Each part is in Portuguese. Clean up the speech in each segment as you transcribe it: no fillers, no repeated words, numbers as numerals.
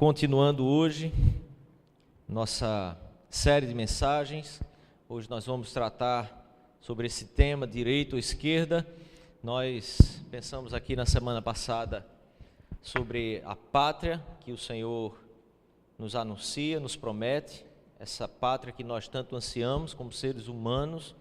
Continuando hoje nossa série de mensagens, hoje nós vamos tratar sobre esse tema, direita ou esquerda. Nós pensamos aqui na semana passada sobre a pátria que o Senhor nos anuncia, nos promete, essa pátria que nós tanto ansiamos como seres humanos,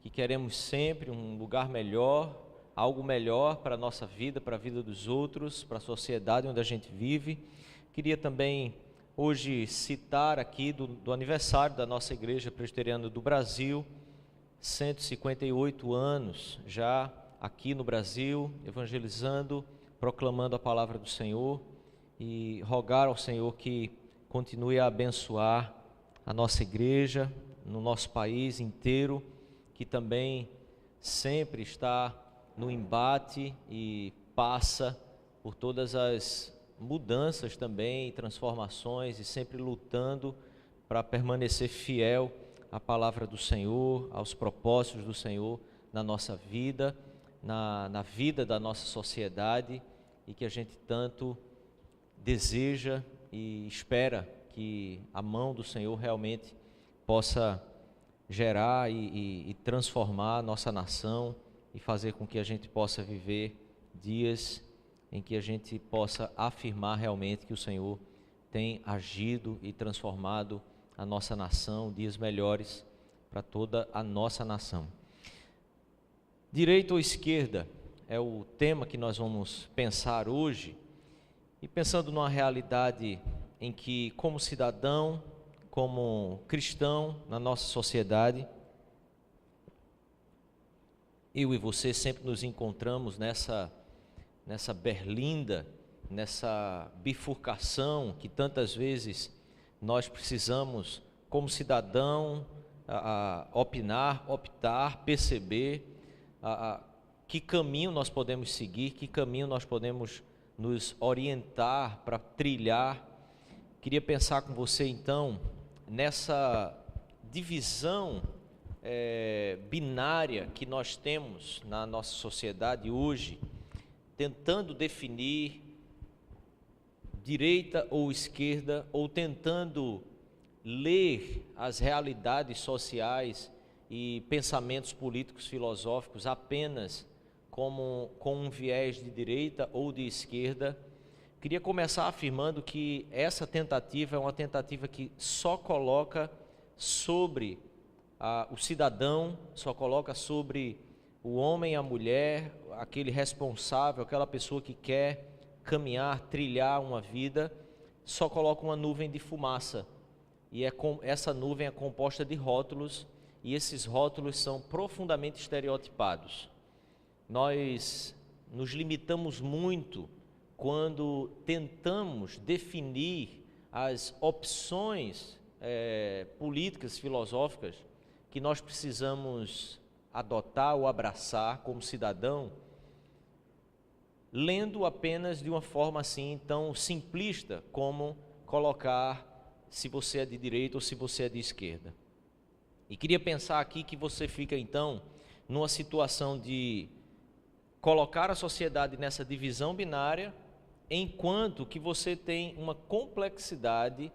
que queremos sempre um lugar melhor, algo melhor para a nossa vida, para a vida dos outros, para a sociedade onde a gente vive. Queria também hoje citar aqui do aniversário da nossa Igreja Presbiteriana do Brasil, 158 anos já aqui no Brasil, evangelizando, proclamando a palavra do Senhor, e rogar ao Senhor que continue a abençoar a nossa igreja, no nosso país inteiro, que também sempre está no embate e passa por todas as mudanças também, transformações, e sempre lutando para permanecer fiel à palavra do Senhor, aos propósitos do Senhor na nossa vida, na vida da nossa sociedade, e que a gente tanto deseja e espera que a mão do Senhor realmente possa gerar e transformar a nossa nação e fazer com que a gente possa viver dias em que a gente possa afirmar realmente que o Senhor tem agido e transformado a nossa nação, dias melhores para toda a nossa nação. Direita ou esquerda é o tema que nós vamos pensar hoje, e pensando numa realidade em que, como cidadão, como cristão na nossa sociedade, eu e você sempre nos encontramos nessa berlinda, nessa bifurcação que tantas vezes nós precisamos, como cidadão, optar, perceber que caminho nós podemos seguir, que caminho nós podemos nos orientar para trilhar. Queria pensar com você então nessa divisão binária que nós temos na nossa sociedade hoje, tentando definir direita ou esquerda, ou tentando ler as realidades sociais e pensamentos políticos filosóficos apenas com um viés de direita ou de esquerda. Queria começar afirmando que essa tentativa é uma tentativa que só coloca sobre o cidadão, só coloca sobre o homem e a mulher, aquele responsável, aquela pessoa que quer caminhar, trilhar uma vida, só coloca uma nuvem de fumaça, e essa nuvem é composta de rótulos, e esses rótulos são profundamente estereotipados. Nós nos limitamos muito quando tentamos definir as opções políticas, filosóficas, que nós precisamos adotar ou abraçar como cidadão, lendo apenas de uma forma assim tão simplista como colocar se você é de direita ou se você é de esquerda. E queria pensar aqui que você fica então numa situação de colocar a sociedade nessa divisão binária, enquanto que você tem uma complexidade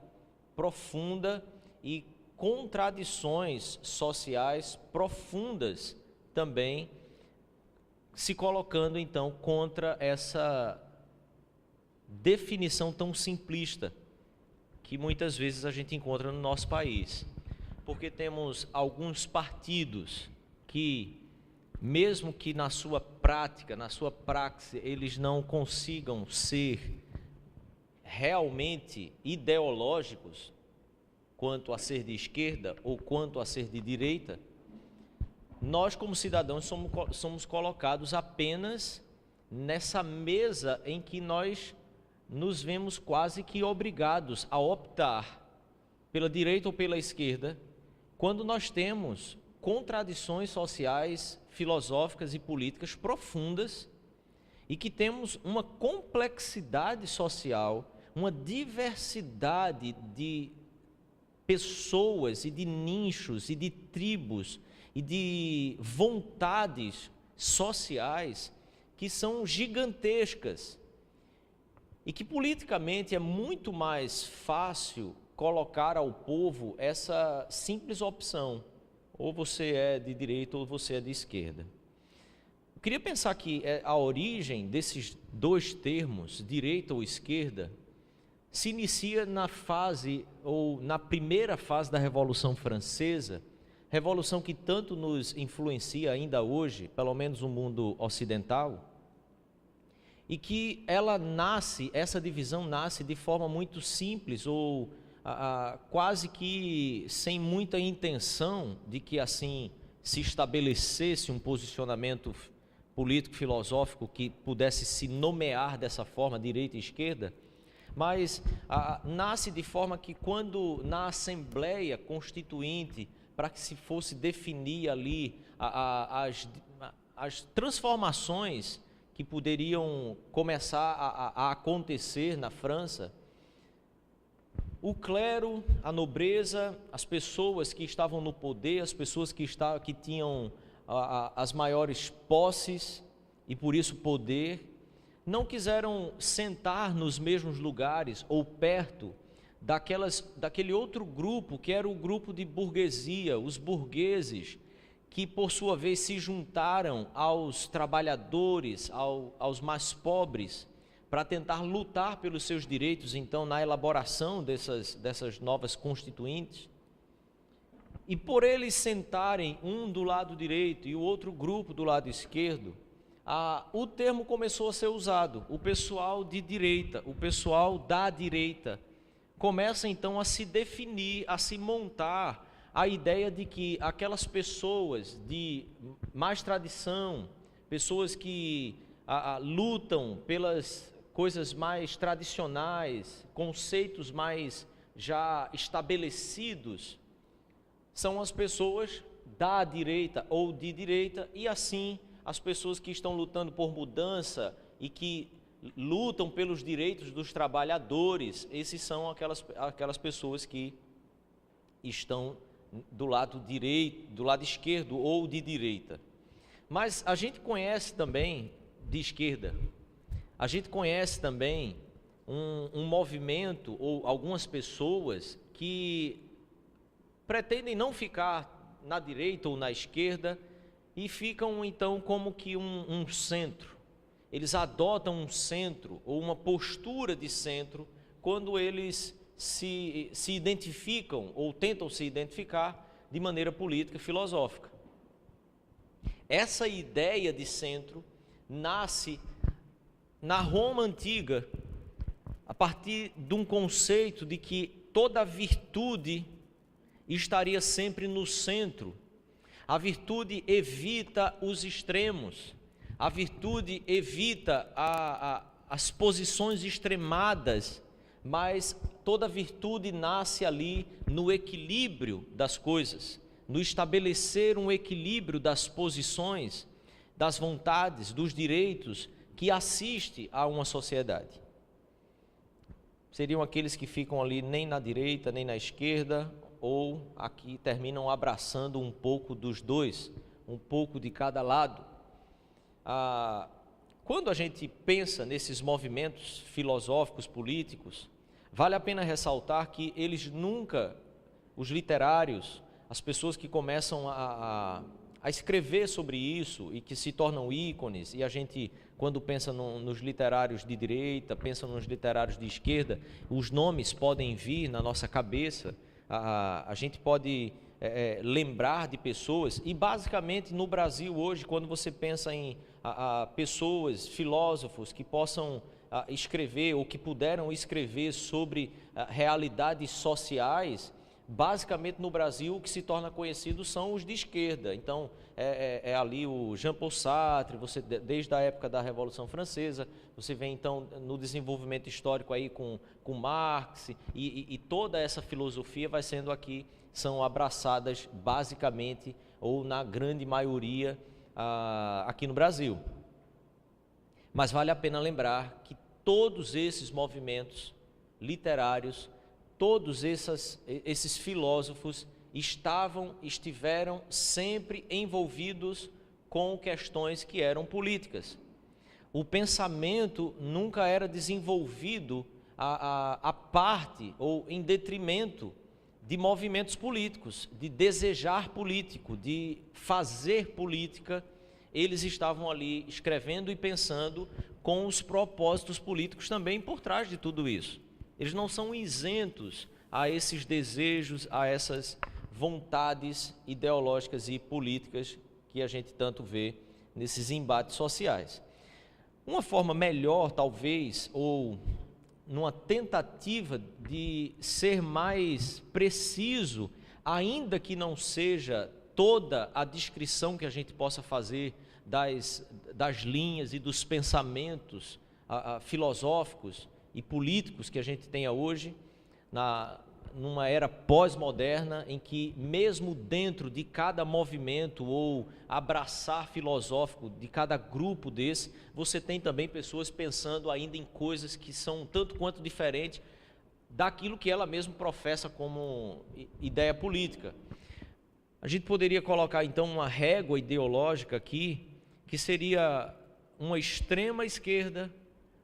profunda e contradições sociais profundas também, se colocando então contra essa definição tão simplista que muitas vezes a gente encontra no nosso país. Porque temos alguns partidos que, mesmo que na sua prática, na sua praxis, eles não consigam ser realmente ideológicos quanto a ser de esquerda ou quanto a ser de direita, nós como cidadãos somos colocados apenas nessa mesa em que nós nos vemos quase que obrigados a optar pela direita ou pela esquerda, quando nós temos contradições sociais, filosóficas e políticas profundas, e que temos uma complexidade social, uma diversidade de pessoas e de nichos e de tribos e de vontades sociais que são gigantescas. e que politicamente é muito mais fácil colocar ao povo essa simples opção: ou você é de direita ou você é de esquerda. Eu queria pensar que a origem desses dois termos, direita ou esquerda, se inicia na fase, ou na primeira fase da Revolução Francesa, revolução que tanto nos influencia ainda hoje, pelo menos no mundo ocidental, e que essa divisão nasce de forma muito simples, ou quase que sem muita intenção de que assim se estabelecesse um posicionamento político, filosófico que pudesse se nomear dessa forma, direita e esquerda, mas nasce de forma que quando na Assembleia Constituinte, para que se fosse definir ali as transformações que poderiam começar a acontecer na França, o clero, a nobreza, as pessoas que estavam no poder, as pessoas que tinham as maiores posses e por isso poder, não quiseram sentar nos mesmos lugares ou perto daquele outro grupo, que era o grupo de burguesia, os burgueses, que por sua vez se juntaram aos trabalhadores, aos mais pobres, para tentar lutar pelos seus direitos, então, na elaboração dessas novas constituintes. E por eles sentarem um do lado direito e o outro grupo do lado esquerdo, o termo começou a ser usado. O pessoal de direita, o pessoal da direita, começa então a se definir, a se montar a ideia de que aquelas pessoas de mais tradição, pessoas que lutam pelas coisas mais tradicionais, conceitos mais já estabelecidos, são as pessoas da direita ou de direita, e assim as pessoas que estão lutando por mudança e que lutam pelos direitos dos trabalhadores, esses são aquelas pessoas que estão do lado direito, do lado esquerdo ou de direita. Mas a gente conhece também de esquerda, a gente conhece também um movimento ou algumas pessoas que pretendem não ficar na direita ou na esquerda e ficam então como que um centro. Eles adotam um centro ou uma postura de centro quando eles se identificam ou tentam se identificar de maneira política e filosófica. Essa ideia de centro nasce na Roma antiga, a partir de um conceito de que toda virtude estaria sempre no centro. A virtude evita os extremos, a virtude evita as posições extremadas, mas toda virtude nasce ali no equilíbrio das coisas, no estabelecer um equilíbrio das posições, das vontades, dos direitos que assiste a uma sociedade. Seriam aqueles que ficam ali nem na direita nem na esquerda, ou aqui terminam abraçando um pouco dos dois, um pouco de cada lado. Quando a gente pensa nesses movimentos filosóficos, políticos, vale a pena ressaltar que eles nunca, os literários, as pessoas que começam a escrever sobre isso e que se tornam ícones, e a gente, quando pensa nos literários de direita, pensa nos literários de esquerda, os nomes podem vir na nossa cabeça, a gente pode lembrar de pessoas, e basicamente no Brasil hoje, quando você pensa em pessoas, filósofos que possam escrever ou que puderam escrever sobre realidades sociais, basicamente no Brasil o que se torna conhecido são os de esquerda. Então é ali o Jean-Paul Sartre, desde a época da Revolução Francesa, você vê então no desenvolvimento histórico aí com Marx, e toda essa filosofia vai sendo aqui, são abraçadas basicamente ou na grande maioria aqui no Brasil. Mas vale a pena lembrar que todos esses movimentos literários, todos esses filósofos estiveram sempre envolvidos com questões que eram políticas. o pensamento nunca era desenvolvido a parte ou em detrimento de movimentos políticos, de desejar político, de fazer política. Eles estavam ali escrevendo e pensando com os propósitos políticos também por trás de tudo isso. Eles não são isentos a esses desejos, a essas vontades ideológicas e políticas que a gente tanto vê nesses embates sociais. Uma forma melhor, talvez, ou numa tentativa de ser mais preciso, ainda que não seja toda a descrição que a gente possa fazer das linhas e dos pensamentos filosóficos e políticos que a gente tenha hoje, numa era pós-moderna, em que mesmo dentro de cada movimento ou abraçar filosófico de cada grupo desse, você tem também pessoas pensando ainda em coisas que são tanto quanto diferentes daquilo que ela mesma professa como ideia política. A gente poderia colocar então uma régua ideológica aqui, que seria uma extrema esquerda,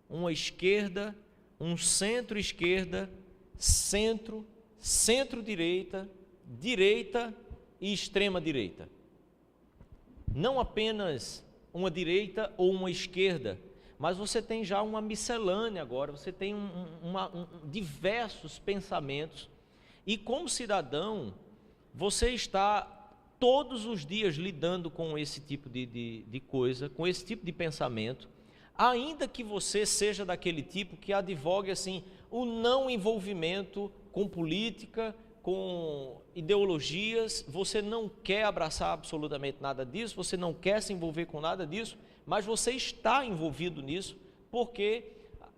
uma esquerda, um centro-esquerda, centro, centro-direita, direita e extrema-direita. Não apenas uma direita ou uma esquerda, mas você tem já uma miscelânea agora, você tem diversos pensamentos, e como cidadão, você está todos os dias lidando com esse tipo de coisa, com esse tipo de pensamento, ainda que você seja daquele tipo que advogue assim, o não envolvimento com política, com ideologias, você não quer abraçar absolutamente nada disso, você não quer se envolver com nada disso, mas você está envolvido nisso, porque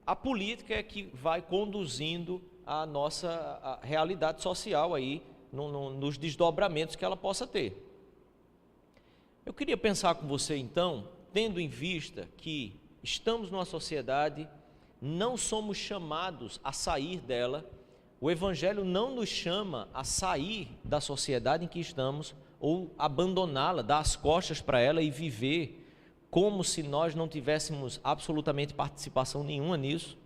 a política é que vai conduzindo a nossa realidade social aí, nos desdobramentos que ela possa ter. Eu queria pensar com você então, tendo em vista que estamos numa sociedade, não somos chamados a sair dela, o Evangelho não nos chama a sair da sociedade em que estamos ou abandoná-la, dar as costas para ela e viver como se nós não tivéssemos absolutamente participação nenhuma nisso.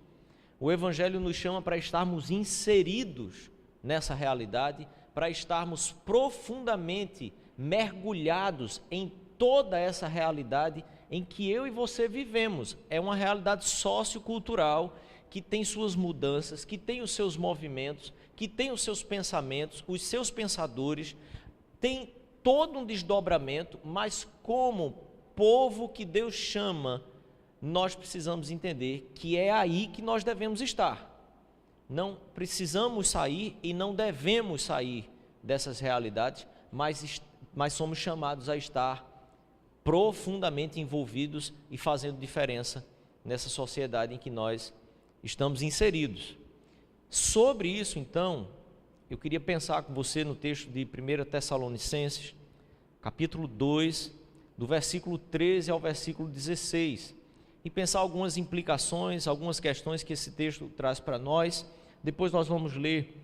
O Evangelho nos chama para estarmos inseridos nessa realidade, para estarmos profundamente mergulhados em toda essa realidade em que eu e você vivemos. É uma realidade sociocultural que tem suas mudanças, que tem os seus movimentos, que tem os seus pensamentos, os seus pensadores, tem todo um desdobramento, mas como povo que Deus chama, nós precisamos entender que é aí que nós devemos estar. Não precisamos sair e não devemos sair dessas realidades, mas somos chamados a estar profundamente envolvidos e fazendo diferença nessa sociedade em que nós estamos inseridos. Sobre isso, então, eu queria pensar com você no texto de 1 Tessalonicenses, capítulo 2, do versículo 13 ao versículo 16, e pensar algumas implicações, algumas questões que esse texto traz para nós. Depois nós vamos ler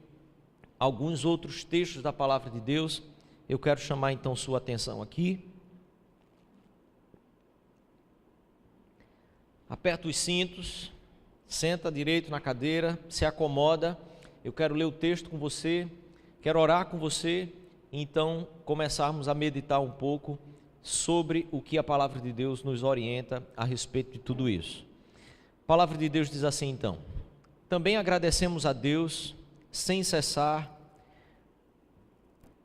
alguns outros textos da palavra de Deus. Eu quero chamar então sua atenção aqui. Aperta os cintos, senta direito na cadeira, se acomoda. Eu quero ler o texto com você, quero orar com você, e então começarmos a meditar um pouco sobre o que a palavra de Deus nos orienta a respeito de tudo isso. A palavra de Deus diz assim então: também agradecemos a Deus sem cessar,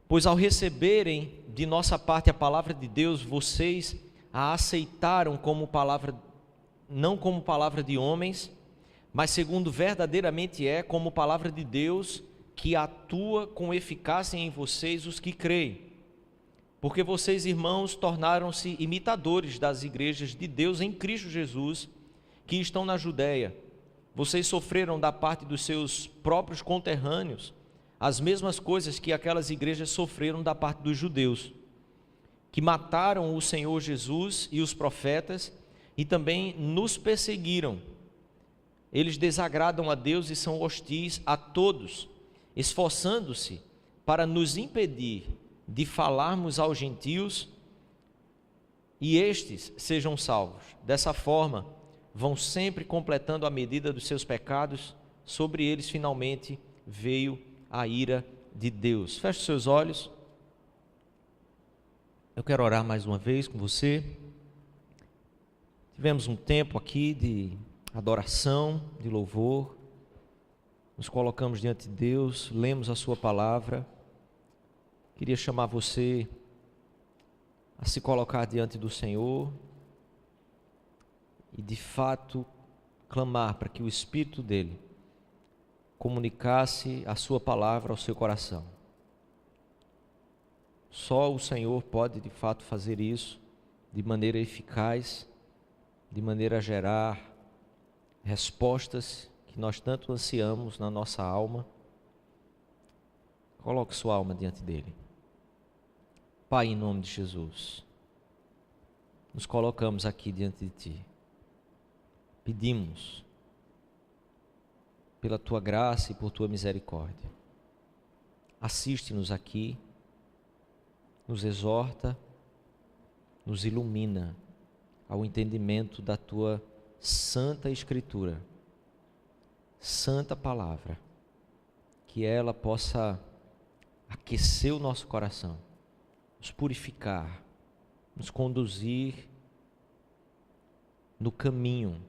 pois ao receberem de nossa parte a palavra de Deus, vocês a aceitaram como palavra, não como palavra de homens, mas segundo verdadeiramente é, como palavra de Deus, que atua com eficácia em vocês os que creem. Porque vocês, irmãos, tornaram-se imitadores das igrejas de Deus em Cristo Jesus, que estão na Judéia. Vocês sofreram da parte dos seus próprios conterrâneos as mesmas coisas que aquelas igrejas sofreram da parte dos judeus, que mataram o Senhor Jesus e os profetas e também nos perseguiram. Eles desagradam a Deus e são hostis a todos, esforçando-se para nos impedir de falarmos aos gentios e estes sejam salvos. Dessa forma, vão sempre completando a medida dos seus pecados, sobre eles finalmente veio a ira de Deus. Feche os seus olhos. Eu quero orar mais uma vez com você. Tivemos um tempo aqui de adoração, de louvor. Nos colocamos diante de Deus, lemos a sua palavra. Queria chamar você a se colocar diante do Senhor e de fato clamar para que o Espírito dele comunicasse a sua palavra ao seu coração. Só o Senhor pode de fato fazer isso de maneira eficaz, de maneira a gerar respostas que nós tanto ansiamos na nossa alma. Coloque sua alma diante dele. Pai, em nome de Jesus, nos colocamos aqui diante de ti. Pedimos pela tua graça e por tua misericórdia. Assiste-nos aqui, nos exorta, nos ilumina ao entendimento da tua santa Escritura, santa palavra, que ela possa aquecer o nosso coração, nos purificar, nos conduzir no caminho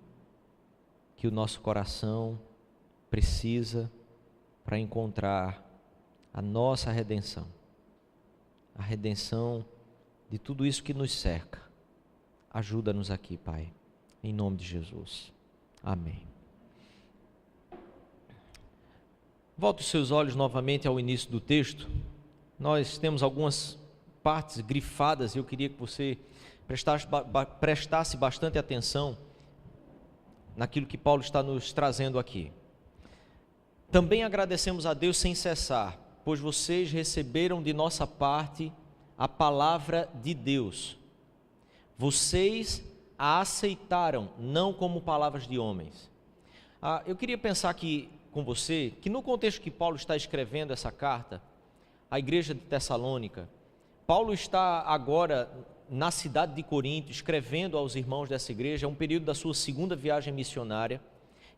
que o nosso coração precisa para encontrar a nossa redenção, a redenção de tudo isso que nos cerca. Ajuda-nos aqui, Pai, em nome de Jesus. Amém. Volte os seus olhos novamente ao início do texto. Nós temos algumas partes grifadas e eu queria que você prestasse bastante atenção naquilo que Paulo está nos trazendo aqui. Também agradecemos a Deus sem cessar, pois vocês receberam de nossa parte a palavra de Deus. Vocês a aceitaram, não como palavras de homens. Eu queria pensar aqui com você, que no contexto que Paulo está escrevendo essa carta, à igreja de Tessalônica, Paulo está agora na cidade de Corinto, escrevendo aos irmãos dessa igreja, é um período da sua segunda viagem missionária,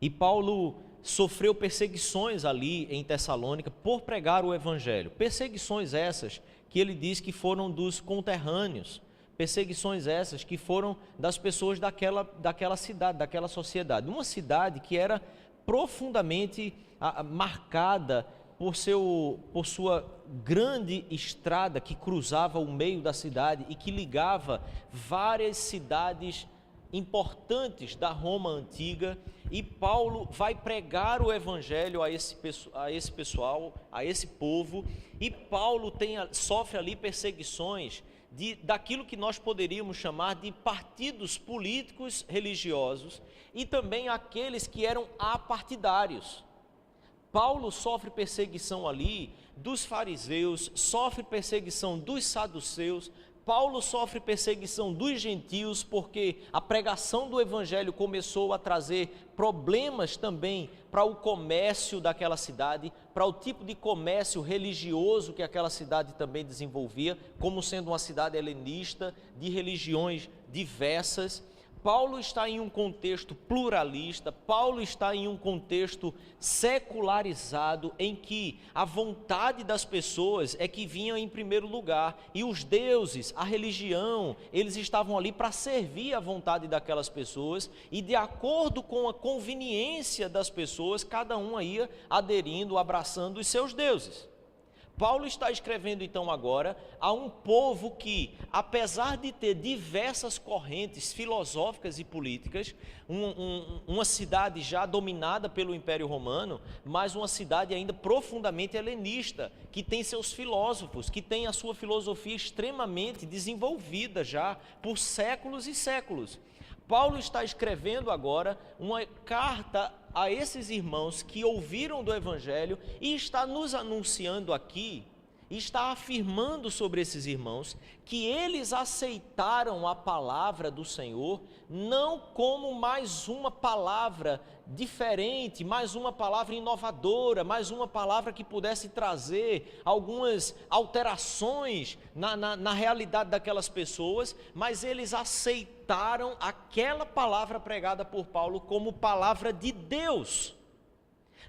e Paulo sofreu perseguições ali em Tessalônica por pregar o evangelho, perseguições essas que ele diz que foram dos conterrâneos, perseguições essas que foram das pessoas daquela cidade, daquela sociedade, uma cidade que era profundamente marcada por sua grande estrada que cruzava o meio da cidade e que ligava várias cidades importantes da Roma antiga, e Paulo vai pregar o evangelho a esse pessoal, a esse povo, e Paulo sofre ali perseguições daquilo que nós poderíamos chamar de partidos políticos religiosos e também aqueles que eram apartidários. Paulo sofre perseguição ali dos fariseus, sofre perseguição dos saduceus, Paulo sofre perseguição dos gentios, porque a pregação do evangelho começou a trazer problemas também para o comércio daquela cidade, para o tipo de comércio religioso que aquela cidade também desenvolvia, como sendo uma cidade helenista, de religiões diversas. Paulo está em um contexto pluralista, Paulo está em um contexto secularizado, em que a vontade das pessoas é que vinha em primeiro lugar, e os deuses, a religião, eles estavam ali para servir a vontade daquelas pessoas, e de acordo com a conveniência das pessoas, cada um ia aderindo, abraçando os seus deuses. Paulo está escrevendo então agora a um povo que, apesar de ter diversas correntes filosóficas e políticas, uma cidade já dominada pelo Império Romano, mas uma cidade ainda profundamente helenista, que tem seus filósofos, que tem a sua filosofia extremamente desenvolvida já por séculos e séculos. Paulo está escrevendo agora uma carta a esses irmãos que ouviram do Evangelho e está nos anunciando aqui e está afirmando sobre esses irmãos que eles aceitaram a palavra do Senhor não como mais uma palavra diferente, mais uma palavra inovadora, mais uma palavra que pudesse trazer algumas alterações na realidade daquelas pessoas, mas eles aceitaram aquela palavra pregada por Paulo como palavra de Deus,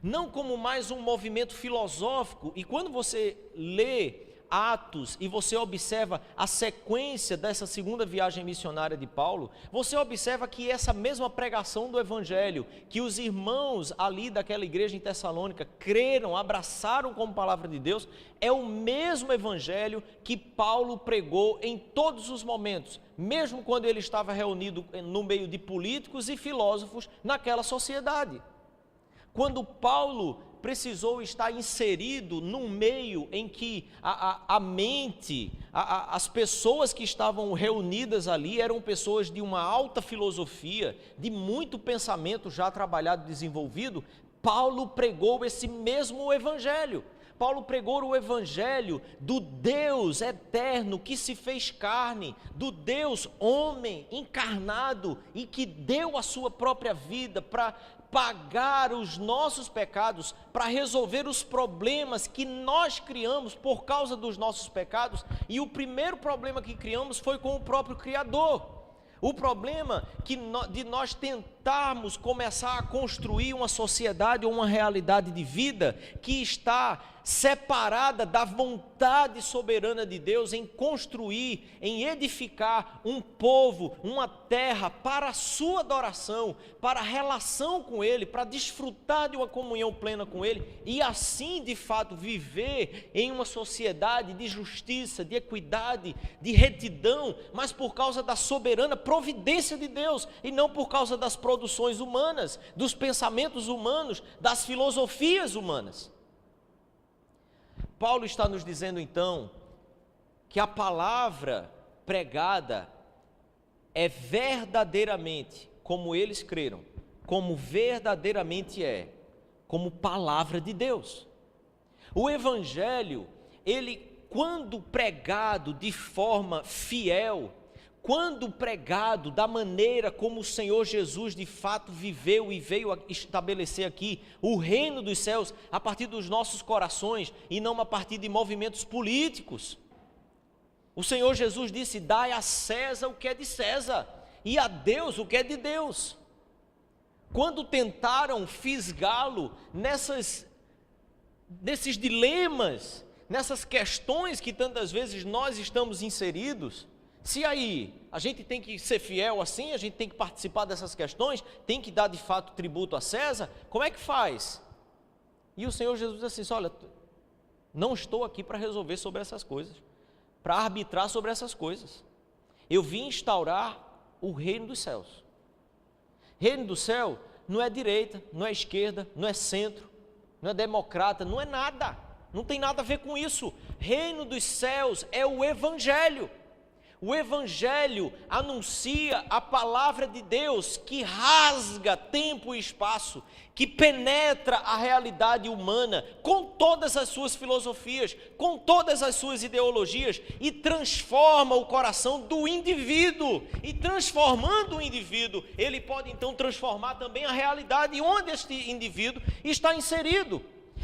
não como mais um movimento filosófico. E quando você lê Atos e você observa a sequência dessa segunda viagem missionária de Paulo, você observa que essa mesma pregação do evangelho, que os irmãos ali daquela igreja em Tessalônica creram, abraçaram como palavra de Deus, é o mesmo evangelho que Paulo pregou em todos os momentos, mesmo quando ele estava reunido no meio de políticos e filósofos naquela sociedade. Quando Paulo precisou estar inserido num meio em que a mente, as pessoas que estavam reunidas ali eram pessoas de uma alta filosofia, de muito pensamento já trabalhado, desenvolvido, Paulo pregou esse mesmo evangelho. Paulo pregou o evangelho do Deus eterno que se fez carne, do Deus homem encarnado e que deu a sua própria vida para pagar os nossos pecados, para resolver os problemas que nós criamos por causa dos nossos pecados. E o primeiro problema que criamos foi com o próprio Criador. O problema de nós tentarmos começar a construir uma sociedade ou uma realidade de vida que está separada da vontade soberana de Deus em construir, em edificar um povo, uma terra para a sua adoração, para a relação com Ele, para desfrutar de uma comunhão plena com Ele e assim de fato viver em uma sociedade de justiça, de equidade, de retidão, mas por causa da soberana providência de Deus e não por causa das produções humanas, dos pensamentos humanos, das filosofias humanas. Paulo está nos dizendo então que a palavra pregada é verdadeiramente, como eles creram, como verdadeiramente é, como palavra de Deus. O evangelho, ele quando pregado de forma fiel, quando pregado da maneira como o Senhor Jesus de fato viveu e veio estabelecer aqui o reino dos céus a partir dos nossos corações e não a partir de movimentos políticos. O Senhor Jesus disse: dai a César o que é de César e a Deus o que é de Deus. Quando tentaram fisgá-lo nesses dilemas, nessas questões que tantas vezes nós estamos inseridos, se aí a gente tem que ser fiel assim, a gente tem que participar dessas questões, tem que dar de fato tributo a César, como é que faz? E o Senhor Jesus disse assim: olha, não estou aqui para resolver sobre essas coisas, para arbitrar sobre essas coisas. Eu vim instaurar o reino dos céus. Reino do céu não é direita, não é esquerda, não é centro, não é democrata, não é nada, não tem nada a ver com isso. Reino dos céus é o evangelho. O evangelho anuncia a palavra de Deus que rasga tempo e espaço, que penetra a realidade humana com todas as suas filosofias, com todas as suas ideologias e transforma o coração do indivíduo. E transformando o indivíduo, ele pode então transformar também a realidade onde este indivíduo está inserido.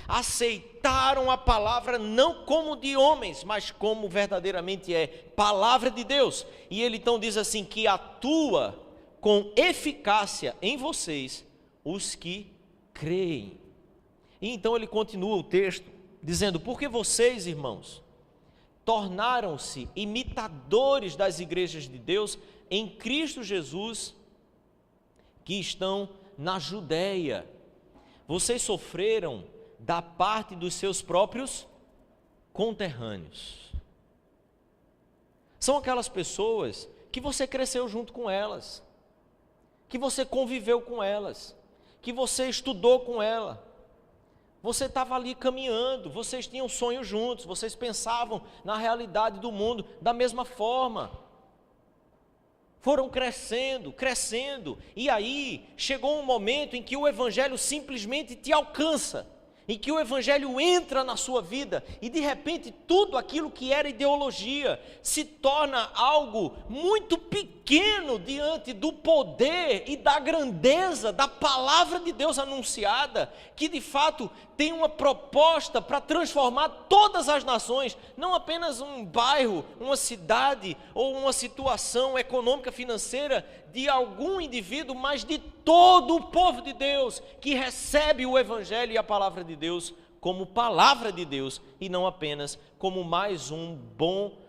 Aceitaram a palavra não como de homens, mas como verdadeiramente é, palavra de Deus. E ele então diz assim, que atua com eficácia em vocês, os que creem. E então ele continua o texto, dizendo: porque vocês, irmãos, tornaram-se imitadores das igrejas de Deus em Cristo Jesus, que estão na Judéia. Vocês sofreram da parte dos seus próprios conterrâneos. São aquelas pessoas que você cresceu junto com elas, que você conviveu com elas, que você estudou com ela, você estava ali caminhando, vocês tinham sonhos juntos, vocês pensavam na realidade do mundo da mesma forma. Foram crescendo, e aí chegou um momento em que o evangelho simplesmente te alcança. em que o Evangelho entra na sua vida e de repente tudo aquilo que era ideologia se torna algo muito pequeno diante do poder e da grandeza da palavra de Deus anunciada, que de fato tem uma proposta para transformar todas as nações, não apenas um bairro, uma cidade ou uma situação econômica, financeira de algum indivíduo, mas de todo o povo de Deus que recebe o Evangelho e a palavra de Deus como palavra de Deus e não apenas como mais um bom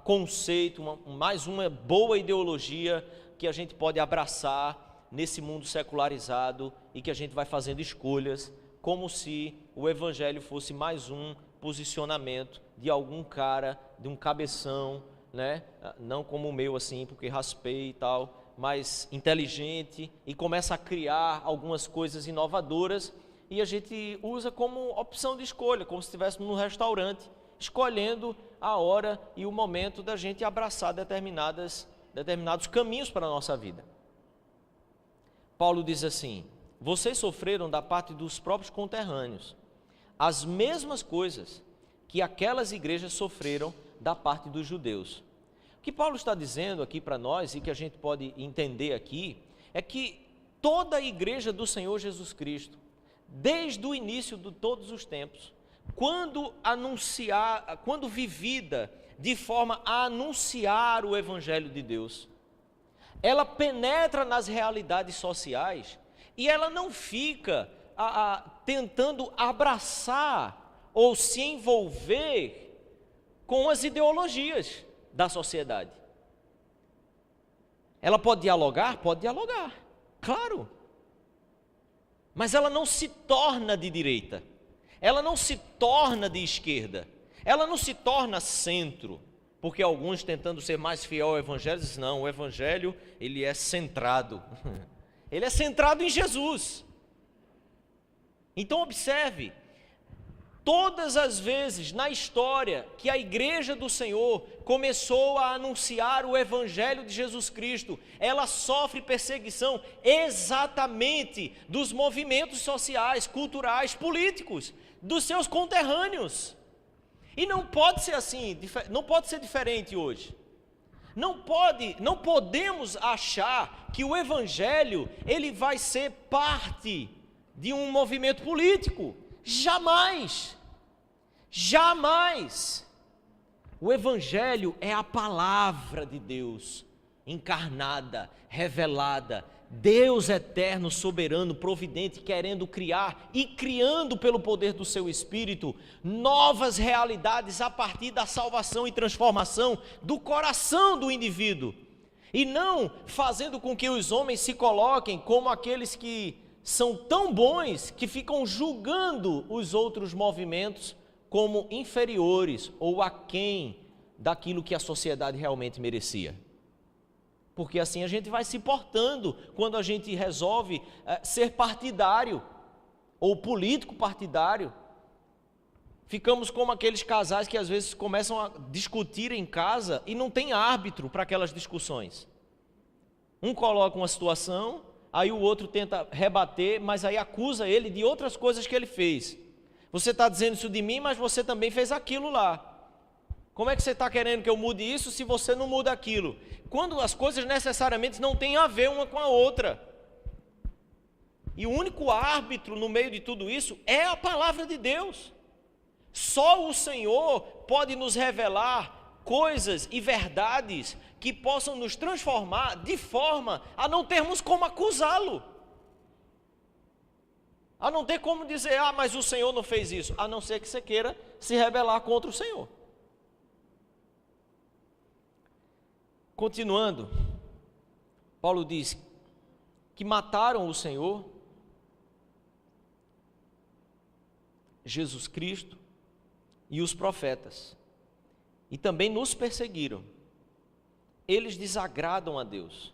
conceito, mais uma boa ideologia que a gente pode abraçar nesse mundo secularizado e que a gente vai fazendo escolhas como se o Evangelho fosse mais um posicionamento de algum cara, de um cabeção, né? Não como o meu assim, porque raspei e tal, mas inteligente, e começa a criar algumas coisas inovadoras e a gente usa como opção de escolha, como se estivéssemos num restaurante, escolhendo a hora e o momento da gente abraçar determinados caminhos para a nossa vida. Paulo diz assim: vocês sofreram da parte dos próprios conterrâneos as mesmas coisas que aquelas igrejas sofreram da parte dos judeus. O que Paulo está dizendo aqui para nós, e que a gente pode entender aqui, é que toda a igreja do Senhor Jesus Cristo, desde o início de todos os tempos, quando vivida de forma a anunciar o Evangelho de Deus, ela penetra nas realidades sociais e ela não fica tentando abraçar ou se envolver com as ideologias da sociedade. Ela pode dialogar? Pode dialogar, claro. Mas ela não se torna de direita, ela não se torna de esquerda, ela não se torna centro, porque alguns tentando ser mais fiel ao Evangelho dizem, não, o Evangelho ele é centrado, ele é centrado em Jesus. Então observe, todas as vezes na história que a igreja do Senhor começou a anunciar o Evangelho de Jesus Cristo, ela sofre perseguição exatamente dos movimentos sociais, culturais, políticos, dos seus conterrâneos. E não pode ser assim, não pode ser diferente hoje. Não podemos achar que o Evangelho ele vai ser parte de um movimento político. Jamais, jamais. O Evangelho é a palavra de Deus, encarnada, revelada, Deus eterno, soberano, providente, querendo criar e criando pelo poder do seu Espírito, novas realidades a partir da salvação e transformação do coração do indivíduo, e não fazendo com que os homens se coloquem como aqueles que são tão bons que ficam julgando os outros movimentos como inferiores ou aquém daquilo que a sociedade realmente merecia. Porque assim a gente vai se portando quando a gente resolve ser partidário ou político partidário. Ficamos como aqueles casais que às vezes começam a discutir em casa e não tem árbitro para aquelas discussões. Um coloca uma situação, aí o outro tenta rebater, mas aí acusa ele de outras coisas que ele fez. Você está dizendo isso de mim, mas você também fez aquilo lá. Como é que você está querendo que eu mude isso se você não muda aquilo? Quando as coisas necessariamente não têm a ver uma com a outra. E o único árbitro no meio de tudo isso é a palavra de Deus. Só o Senhor pode nos revelar coisas e verdades que possam nos transformar de forma a não termos como acusá-lo. A não ter como dizer, mas o Senhor não fez isso. A não ser que você queira se rebelar contra o Senhor. Continuando, Paulo diz que mataram o Senhor, Jesus Cristo e os profetas, e também nos perseguiram. Eles desagradam a Deus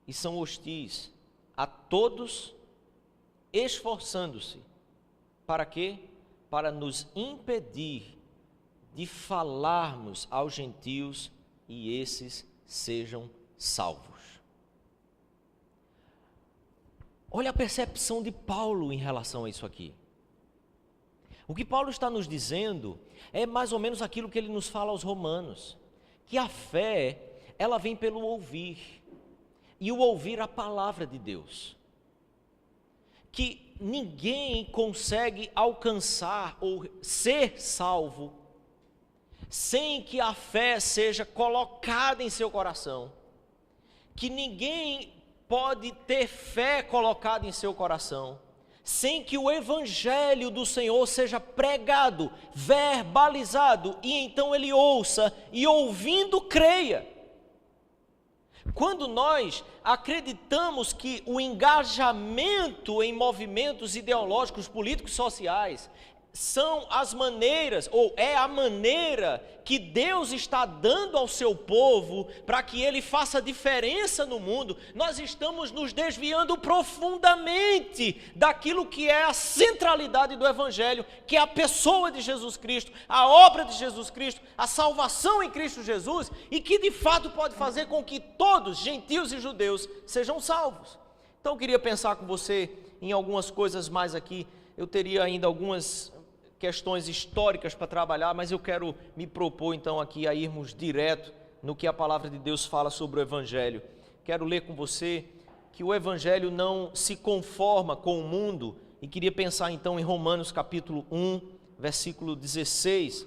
e são hostis a todos, esforçando-se. Para quê? Para nos impedir de falarmos aos gentios e esses sejam salvos. Olha a percepção de Paulo em relação a isso aqui. O que Paulo está nos dizendo é mais ou menos aquilo que ele nos fala aos Romanos, que a fé, ela vem pelo ouvir, e o ouvir a palavra de Deus. Que ninguém consegue alcançar ou ser salvo sem que a fé seja colocada em seu coração. Que ninguém pode ter fé colocada em seu coração sem que o evangelho do Senhor seja pregado, verbalizado, e então ele ouça e ouvindo creia. Quando nós acreditamos que o engajamento em movimentos ideológicos, políticos, sociais são as maneiras, ou é a maneira que Deus está dando ao seu povo para que ele faça diferença no mundo, nós estamos nos desviando profundamente daquilo que é a centralidade do Evangelho, que é a pessoa de Jesus Cristo, a obra de Jesus Cristo, a salvação em Cristo Jesus, e que de fato pode fazer com que todos, gentios e judeus, sejam salvos. Então eu queria pensar com você em algumas coisas mais aqui. Eu teria ainda algumas questões históricas para trabalhar, mas eu quero me propor então aqui a irmos direto no que a palavra de Deus fala sobre o Evangelho. Quero ler com você que o Evangelho não se conforma com o mundo, e queria pensar então em Romanos capítulo 1, versículo 16,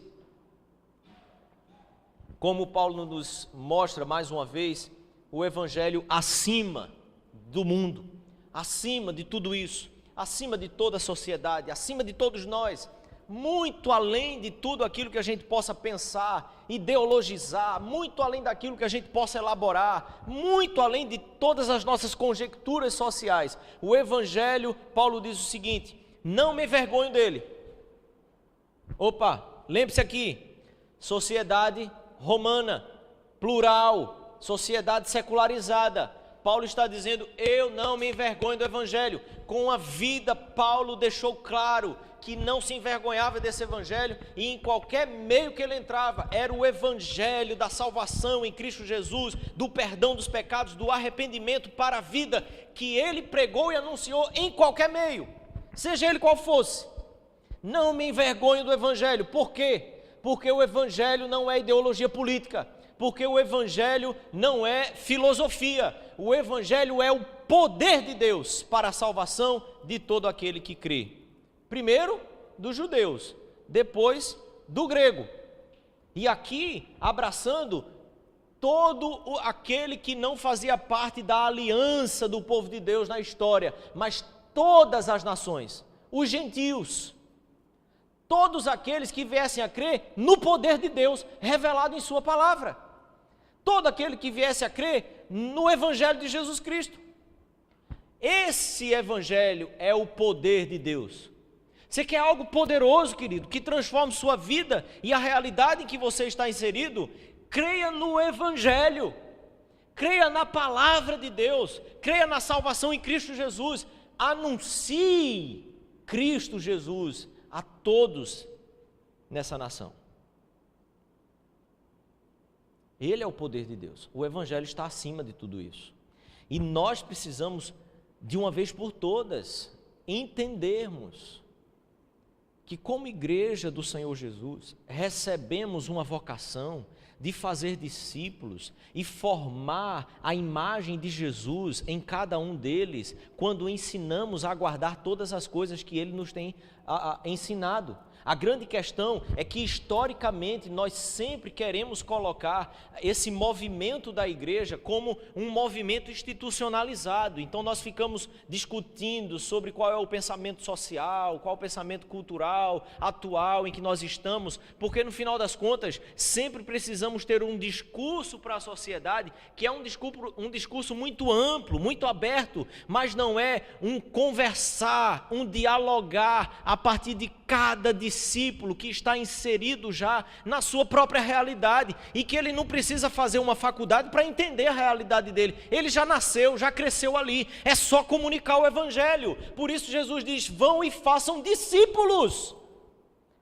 como Paulo nos mostra mais uma vez, o Evangelho acima do mundo, acima de tudo isso, acima de toda a sociedade, acima de todos nós, muito além de tudo aquilo que a gente possa pensar, ideologizar, muito além daquilo que a gente possa elaborar, muito além de todas as nossas conjecturas sociais. O Evangelho, Paulo diz o seguinte: não me envergonho dele. Opa, lembre-se aqui, sociedade romana, plural, sociedade secularizada. Paulo está dizendo, eu não me envergonho do Evangelho. Com a vida, Paulo deixou claro que não se envergonhava desse Evangelho, e em qualquer meio que ele entrava, era o Evangelho da salvação em Cristo Jesus, do perdão dos pecados, do arrependimento para a vida, que ele pregou e anunciou em qualquer meio, seja ele qual fosse. Não me envergonho do Evangelho. Por quê? Porque o Evangelho não é ideologia política, porque o Evangelho não é filosofia, o Evangelho é o poder de Deus para a salvação de todo aquele que crê. Primeiro dos judeus, depois do grego, e aqui abraçando todo aquele que não fazia parte da aliança do povo de Deus na história, mas todas as nações, os gentios, todos aqueles que viessem a crer no poder de Deus revelado em sua palavra, todo aquele que viesse a crer no Evangelho de Jesus Cristo. Esse Evangelho é o poder de Deus. Você quer algo poderoso, querido, que transforme sua vida e a realidade em que você está inserido? Creia no Evangelho, creia na palavra de Deus, creia na salvação em Cristo Jesus, anuncie Cristo Jesus a todos nessa nação. Ele é o poder de Deus, o Evangelho está acima de tudo isso, e nós precisamos de uma vez por todas entendermos que como igreja do Senhor Jesus, recebemos uma vocação de fazer discípulos e formar a imagem de Jesus em cada um deles, quando ensinamos a guardar todas as coisas que Ele nos tem ensinado. A grande questão é que historicamente nós sempre queremos colocar esse movimento da igreja como um movimento institucionalizado. Então nós ficamos discutindo sobre qual é o pensamento social, qual é o pensamento cultural atual em que nós estamos, porque no final das contas sempre precisamos ter um discurso para a sociedade que é um discurso muito amplo, muito aberto, mas não é um conversar, um dialogar a partir de cada discípulo que está inserido já na sua própria realidade e que ele não precisa fazer uma faculdade para entender a realidade dele. Ele já nasceu, já cresceu ali, é só comunicar o Evangelho. Por isso Jesus diz, vão e façam discípulos.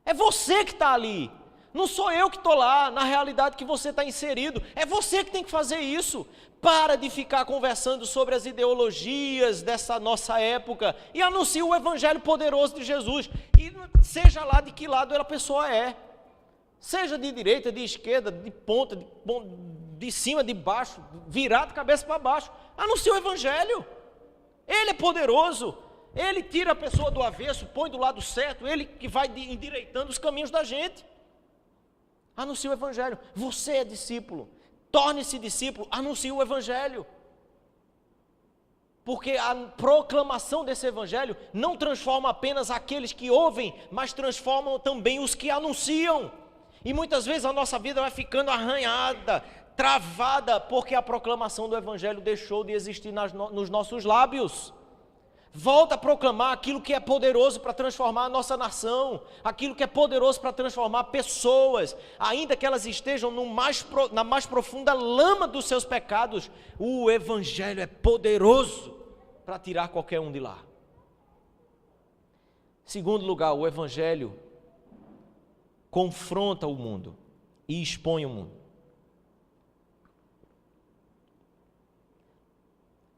É você que está ali. Não sou eu que estou lá na realidade que você está inserido, é você que tem que fazer isso. Para de ficar conversando sobre as ideologias dessa nossa época e anuncie o evangelho poderoso de Jesus, e seja lá de que lado a pessoa é, seja de direita, de esquerda, de ponta, de cima, de baixo, virado cabeça para baixo, anuncie o evangelho. Ele é poderoso, ele tira a pessoa do avesso, põe do lado certo, ele que vai endireitando os caminhos da gente. Anuncie o evangelho. Você é discípulo, torne-se discípulo, anuncie o evangelho. Porque a proclamação desse evangelho não transforma apenas aqueles que ouvem, mas transforma também os que anunciam. E muitas vezes a nossa vida vai ficando arranhada, travada, porque a proclamação do evangelho deixou de existir nos nossos lábios. Volta a proclamar aquilo que é poderoso para transformar a nossa nação, aquilo que é poderoso para transformar pessoas, ainda que elas estejam na mais profunda lama dos seus pecados. O evangelho é poderoso para tirar qualquer um de lá. Segundo lugar, o evangelho confronta o mundo e expõe o mundo.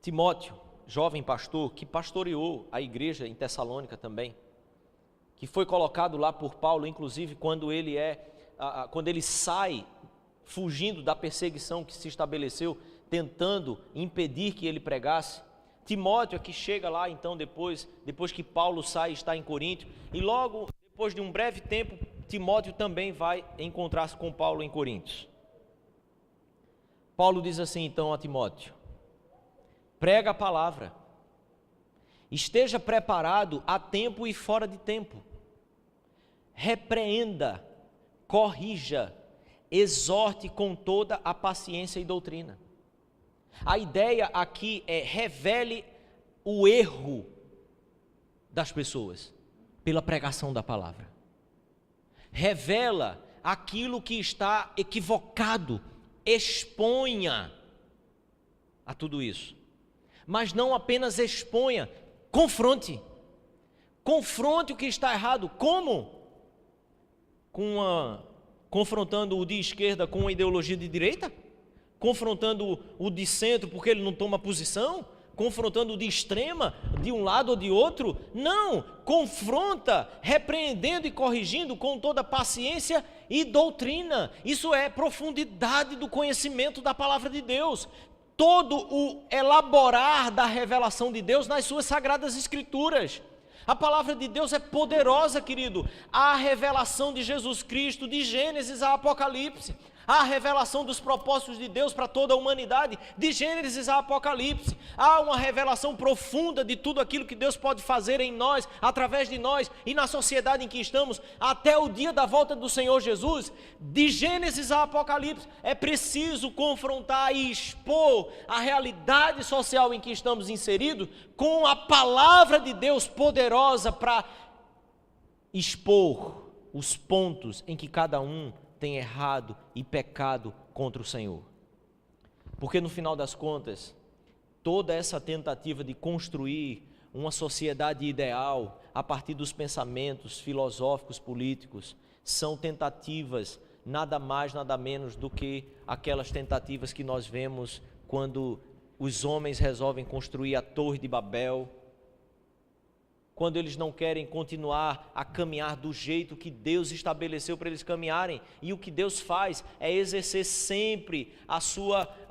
Timóteo, jovem pastor, que pastoreou a igreja em Tessalônica também, que foi colocado lá por Paulo, inclusive quando ele sai fugindo da perseguição que se estabeleceu, tentando impedir que ele pregasse. Timóteo é que chega lá então depois que Paulo sai, está em Corinto, e logo depois de um breve tempo, Timóteo também vai encontrar-se com Paulo em Corinto. Paulo diz assim então a Timóteo: prega a palavra, esteja preparado a tempo e fora de tempo, repreenda, corrija, exorte com toda a paciência e doutrina. A ideia aqui é: revele o erro das pessoas pela pregação da palavra, revela aquilo que está equivocado, exponha a tudo isso. Mas não apenas exponha, confronte o que está errado. Como? Confrontando o de esquerda com a ideologia de direita? Confrontando o de centro porque ele não toma posição? Confrontando o de extrema, de um lado ou de outro? Não, confronta, repreendendo e corrigindo com toda paciência e doutrina. Isso é profundidade do conhecimento da palavra de Deus. Todo o elaborar da revelação de Deus nas suas sagradas escrituras. A palavra de Deus é poderosa, querido. A revelação de Jesus Cristo, de Gênesis a Apocalipse. Há a revelação dos propósitos de Deus para toda a humanidade, de Gênesis a Apocalipse. Há uma revelação profunda de tudo aquilo que Deus pode fazer em nós, através de nós e na sociedade em que estamos, até o dia da volta do Senhor Jesus. De Gênesis a Apocalipse, é preciso confrontar e expor a realidade social em que estamos inseridos com a palavra de Deus poderosa para expor os pontos em que cada um tem errado e pecado contra o Senhor. Porque no final das contas, toda essa tentativa de construir uma sociedade ideal a partir dos pensamentos filosóficos, políticos, são tentativas nada mais, nada menos do que aquelas tentativas que nós vemos quando os homens resolvem construir a Torre de Babel, quando eles não querem continuar a caminhar do jeito que Deus estabeleceu para eles caminharem. E o que Deus faz é exercer sempre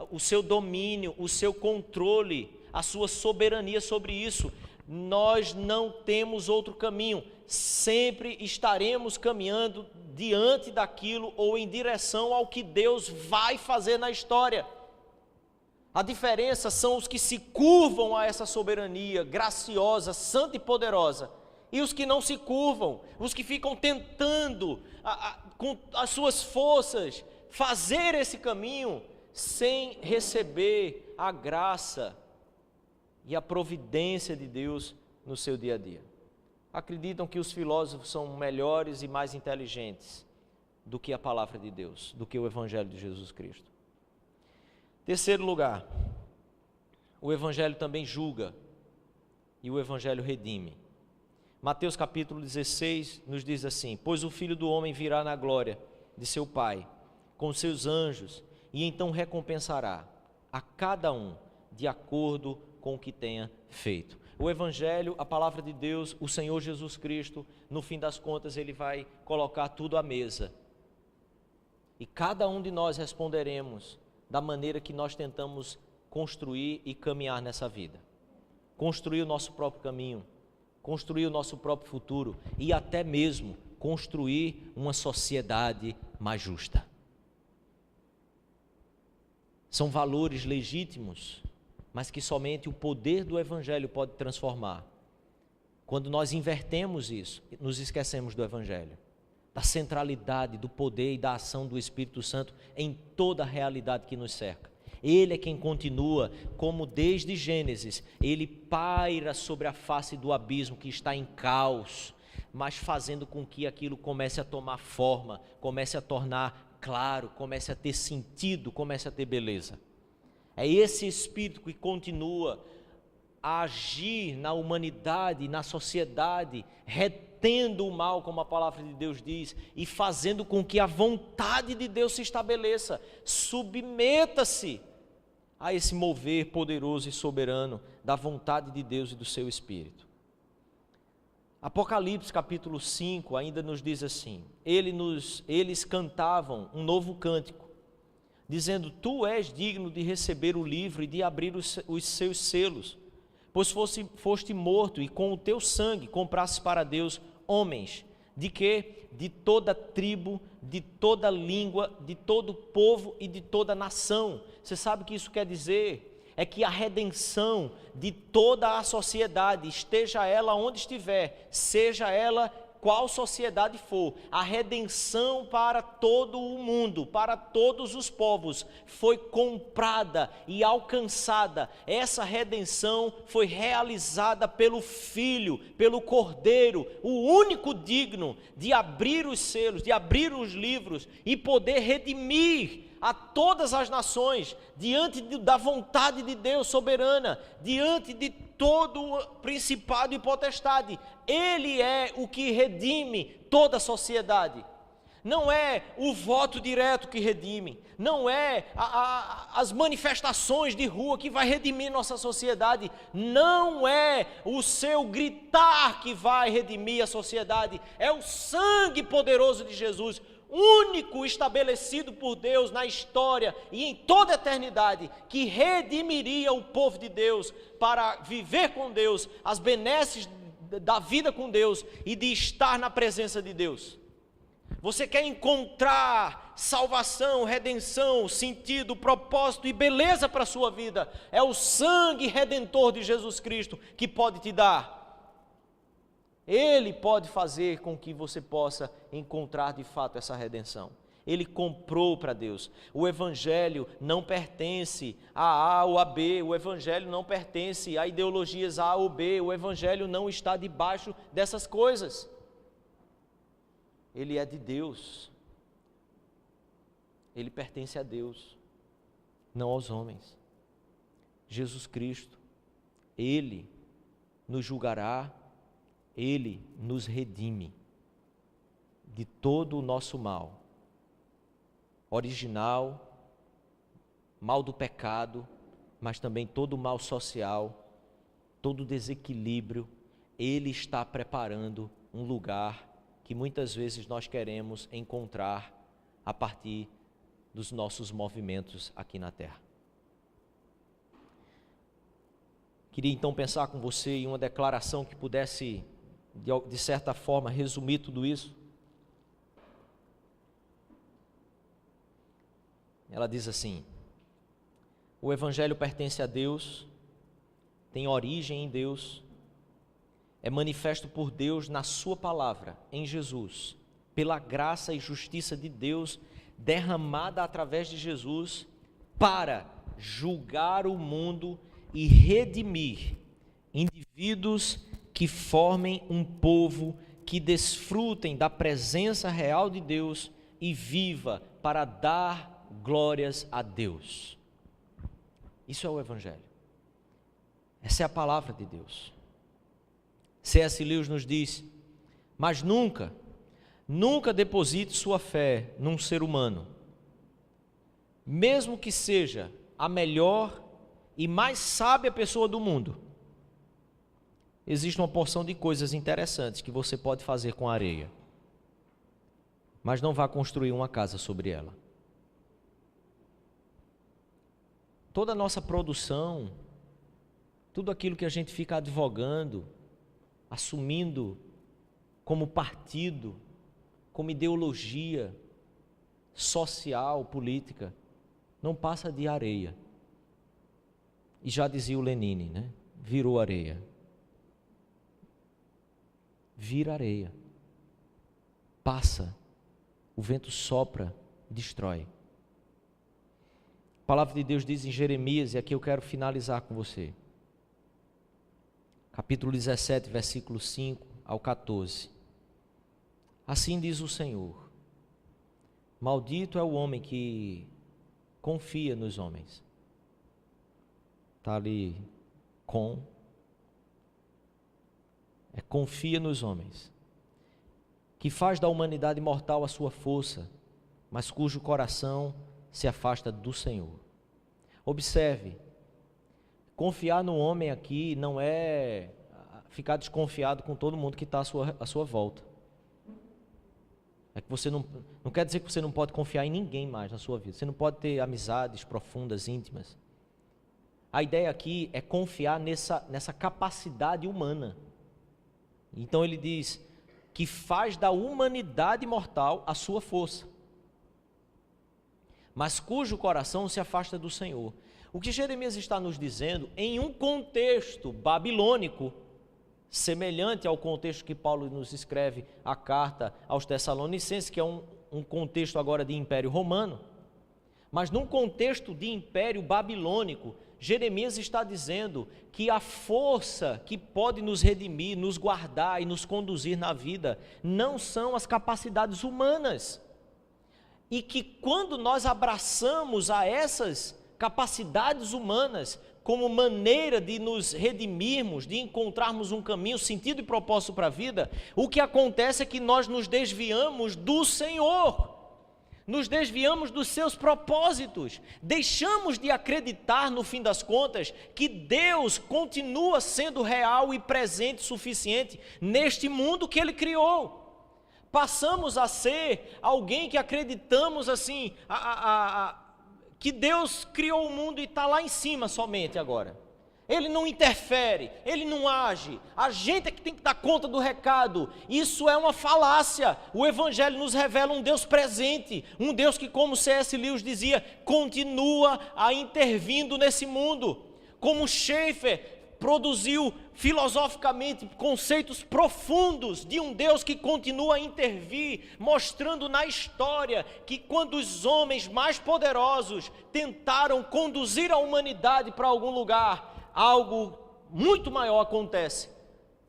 o seu domínio, o seu controle, a sua soberania sobre isso. Nós não temos outro caminho, sempre estaremos caminhando diante daquilo ou em direção ao que Deus vai fazer na história. A diferença são os que se curvam a essa soberania graciosa, santa e poderosa, e os que não se curvam, os que ficam tentando, com as suas forças, fazer esse caminho, sem receber a graça e a providência de Deus no seu dia a dia. Acreditam que os filósofos são melhores e mais inteligentes do que a palavra de Deus, do que o Evangelho de Jesus Cristo. Terceiro lugar, o Evangelho também julga e o Evangelho redime. Mateus capítulo 16 nos diz assim: pois o Filho do Homem virá na glória de seu Pai, com seus anjos, e então recompensará a cada um de acordo com o que tenha feito. O Evangelho, a palavra de Deus, o Senhor Jesus Cristo, no fim das contas, Ele vai colocar tudo à mesa. E cada um de nós responderemos da maneira que nós tentamos construir e caminhar nessa vida. Construir o nosso próprio caminho, construir o nosso próprio futuro e até mesmo construir uma sociedade mais justa. São valores legítimos, mas que somente o poder do Evangelho pode transformar. Quando nós invertemos isso, nos esquecemos do Evangelho, da centralidade, do poder e da ação do Espírito Santo em toda a realidade que nos cerca. Ele é quem continua, como desde Gênesis, ele paira sobre a face do abismo que está em caos, mas fazendo com que aquilo comece a tomar forma, comece a tornar claro, comece a ter sentido, comece a ter beleza. É esse Espírito que continua a agir na humanidade, na sociedade, retendo o mal, como a palavra de Deus diz, e fazendo com que a vontade de Deus se estabeleça. Submeta-se a esse mover poderoso e soberano da vontade de Deus e do seu Espírito. Apocalipse capítulo 5 ainda nos diz assim: eles cantavam um novo cântico, dizendo: Tu és digno de receber o livro e de abrir os seus selos, pois foste morto e com o teu sangue compraste para Deus homens, de quê? De toda tribo, de toda língua, de todo povo e de toda nação. Você sabe o que isso quer dizer? É que a redenção de toda a sociedade, esteja ela onde estiver, seja ela qual sociedade for, a redenção para todo o mundo, para todos os povos, foi comprada e alcançada. Essa redenção foi realizada pelo Filho, pelo Cordeiro, o único digno de abrir os selos, de abrir os livros e poder redimir a todas as nações, diante da vontade de Deus soberana, diante de todo o principado e potestade. Ele é o que redime toda a sociedade. Não é o voto direto que redime, não é as manifestações de rua que vai redimir nossa sociedade, não é o seu gritar que vai redimir a sociedade, é o sangue poderoso de Jesus, único estabelecido por Deus na história e em toda a eternidade, que redimiria o povo de Deus para viver com Deus, as benesses da vida com Deus e de estar na presença de Deus. Você quer encontrar salvação, redenção, sentido, propósito e beleza para a sua vida? É o sangue redentor de Jesus Cristo que pode te dar. Ele pode fazer com que você possa encontrar de fato essa redenção. Ele comprou para Deus. O Evangelho não pertence a A ou a B, o Evangelho não pertence a ideologias A ou B, o Evangelho não está debaixo dessas coisas. Ele é de Deus. Ele pertence a Deus, não aos homens. Jesus Cristo, Ele nos julgará, Ele nos redime de todo o nosso mal, original, mal do pecado, mas também todo o mal social, todo o desequilíbrio. Ele está preparando um lugar que muitas vezes nós queremos encontrar a partir dos nossos movimentos aqui na terra. Queria então pensar com você em uma declaração que pudesse, de certa forma, resumir tudo isso. Ela diz assim: o Evangelho pertence a Deus, tem origem em Deus, é manifesto por Deus na sua palavra, em Jesus, pela graça e justiça de Deus derramada através de Jesus para julgar o mundo e redimir indivíduos que formem um povo que desfrutem da presença real de Deus e viva para dar glórias a Deus. Isso é o Evangelho. Essa é a palavra de Deus. C.S. Lewis nos diz: mas nunca Nunca deposite sua fé num ser humano, mesmo que seja a melhor e mais sábia pessoa do mundo. Existe uma porção de coisas interessantes que você pode fazer com a areia, mas não vá construir uma casa sobre ela. Toda a nossa produção, tudo aquilo que a gente fica advogando, assumindo como partido, como ideologia social, política, não passa de areia. E já dizia o Lenine, né? Virou areia. Vira areia. Passa. O vento sopra, destrói. A palavra de Deus diz em Jeremias, e aqui eu quero finalizar com você. Capítulo 17, versículo 5 ao 14. Assim diz o Senhor: maldito é o homem que confia nos homens. Está ali confia nos homens, que faz da humanidade mortal a sua força, mas cujo coração se afasta do Senhor. Observe, confiar no homem aqui não é ficar desconfiado com todo mundo que está à sua volta. É que você não quer dizer que você não pode confiar em ninguém mais na sua vida. Você não pode ter amizades profundas, íntimas. A ideia aqui é confiar nessa capacidade humana. Então ele diz que faz da humanidade mortal a sua força, mas cujo coração se afasta do Senhor. O que Jeremias está nos dizendo, em um contexto babilônico, semelhante ao contexto que Paulo nos escreve a carta aos Tessalonicenses, que é um contexto agora de Império Romano, mas num contexto de Império Babilônico, Jeremias está dizendo que a força que pode nos redimir, nos guardar e nos conduzir na vida, não são as capacidades humanas, e que quando nós abraçamos a essas capacidades humanas como maneira de nos redimirmos, de encontrarmos um caminho, sentido e propósito para a vida, o que acontece é que nós nos desviamos do Senhor, nos desviamos dos seus propósitos, deixamos de acreditar, no fim das contas, que Deus continua sendo real e presente o suficiente neste mundo que Ele criou. Passamos a ser alguém que acreditamos assim, que Deus criou o mundo e está lá em cima somente agora. Ele não interfere, Ele não age, a gente é que tem que dar conta do recado. Isso é uma falácia. O Evangelho nos revela um Deus presente, um Deus que, como C.S. Lewis dizia, continua a intervindo nesse mundo. Como Schaeffer produziu filosoficamente conceitos profundos de um Deus que continua a intervir, mostrando na história que quando os homens mais poderosos tentaram conduzir a humanidade para algum lugar, algo muito maior acontece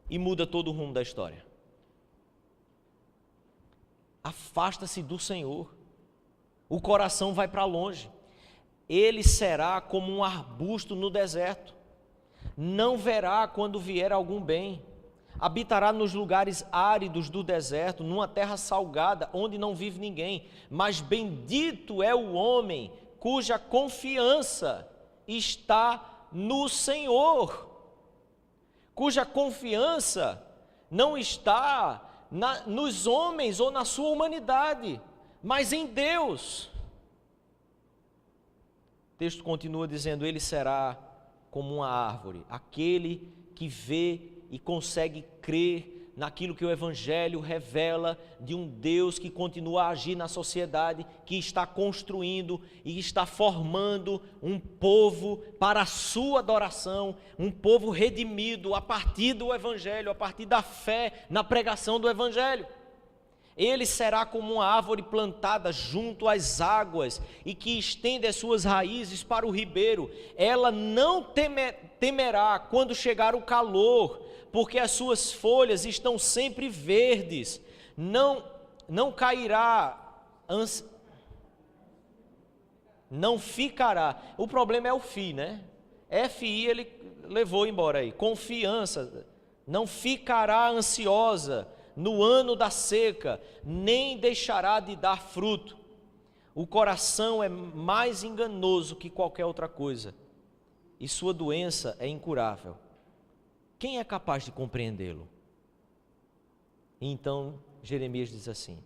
e muda todo o rumo da história. Afasta-se do Senhor, o coração vai para longe. Ele será como um arbusto no deserto, não verá quando vier algum bem, habitará nos lugares áridos do deserto, numa terra salgada, onde não vive ninguém. Mas bendito é o homem cuja confiança está no Senhor, cuja confiança não está nos homens ou na sua humanidade, mas em Deus. O texto continua dizendo: ele será como uma árvore, aquele que vê e consegue crer naquilo que o Evangelho revela de um Deus que continua a agir na sociedade, que está construindo e está formando um povo para a sua adoração, um povo redimido a partir do Evangelho, a partir da fé na pregação do Evangelho. Ele será como uma árvore plantada junto às águas e que estende as suas raízes para o ribeiro. Ela não temerá quando chegar o calor, porque as suas folhas estão sempre verdes. Não cairá, não ficará. O problema é o fi, né? F-I ele levou embora aí. Confiança, não ficará ansiosa, no ano da seca, nem deixará de dar fruto. O coração é mais enganoso que qualquer outra coisa, e sua doença é incurável. Quem é capaz de compreendê-lo? Então Jeremias diz assim: